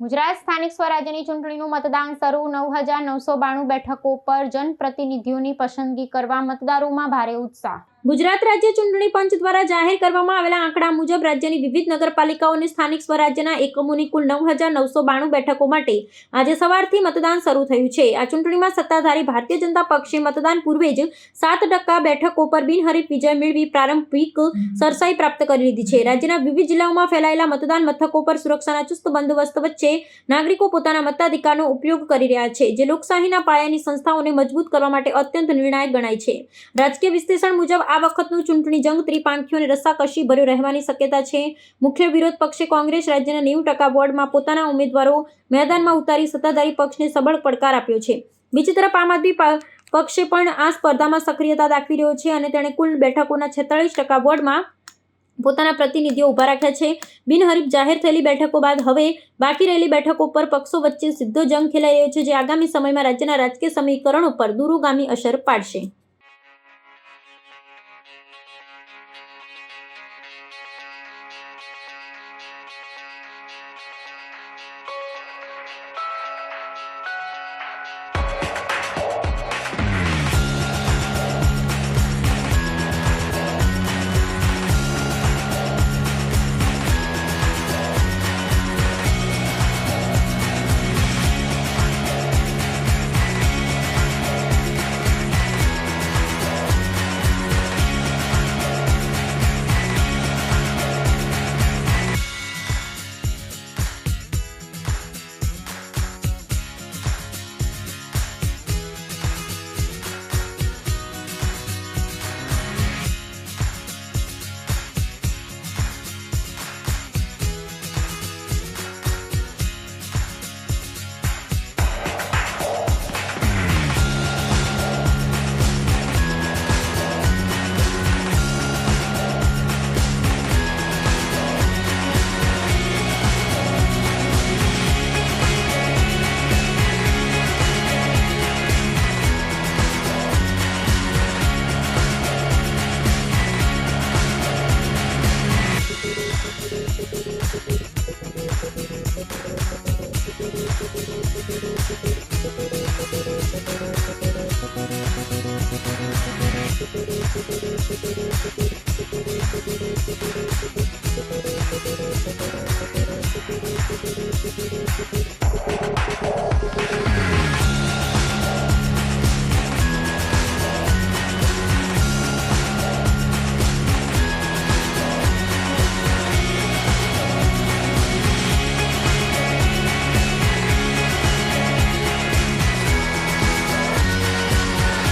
ગુજરાત સ્થાનિક સ્વરાજ્યની ચૂંટણીનું મતદાન શરૂ 9,992 બેઠકો પર જનપ્રતિનિધિઓની પસંદગી કરવા મતદારોમાં ભારે ઉત્સાહ। ગુજરાત રાજ્ય ચૂંટણી પંચ દ્વારા જાહેર કરવામાં આવેલા આંકડા મુજબ રાજ્યની વિવિધ નગરપાલિકાઓ અને સ્થાનિક સ્વરાજ્યના એકમોની કુલ 9,992 બેઠકો માટે આજે સવારથી મતદાન શરૂ થયું છે। આ ચૂંટણીમાં સત્તાધારી ભારતીય જનતા પક્ષે મતદાન પૂર્વે જ 7% બેઠકો પર બિનહરીફ વિજય મેળવી પ્રારંભિક સરસાઈ પ્રાપ્ત કરી લીધી છે। રાજ્યના વિવિધ જિલ્લાઓમાં ફેલાયેલા મતદાન મથકો પર સુરક્ષાના ચુસ્ત બંદોબસ્ત વચ્ચે નાગરિકો પોતાના મતાધિકારનો ઉપયોગ કરી રહ્યા છે, જે લોકશાહીના પાયાની સંસ્થાઓને મજબૂત કરવા માટે અત્યંત નિર્ણાયક ગણાય છે। રાજકીય વિશ્લેષણ મુજબ આ વખતનું ચૂંટણી જંગ ત્રિપાંખીઓ અને રસ્સાકસી ભર્યો રહેવાની શક્યતા છે। મુખ્ય વિરોધ પક્ષે કોંગ્રેસ રાજ્યના 90% વોર્ડમાં પોતાના ઉમેદવારો મેદાનમાં ઉતારી સત્તાધારી પક્ષને સબળ પડકાર આપ્યો છે। બીજી તરફ આમ આદમી પક્ષે પણ આ સ્પર્ધામાં સક્રિયતા દાખવી રહ્યો છે અને તેણે કુલ બેઠકોના 46% વોર્ડમાં પોતાના પ્રતિનિધિઓ ઉભા રાખ્યા છે। બિનહરીફ જાહેર થયેલી બેઠકો બાદ હવે બાકી રહેલી બેઠકો પર પક્ષો વચ્ચે સીધો જંગ ખેલાઈ રહ્યો છે, જે આગામી સમયમાં રાજ્યના રાજકીય સમીકરણો પર દૂરગામી અસર પાડશે।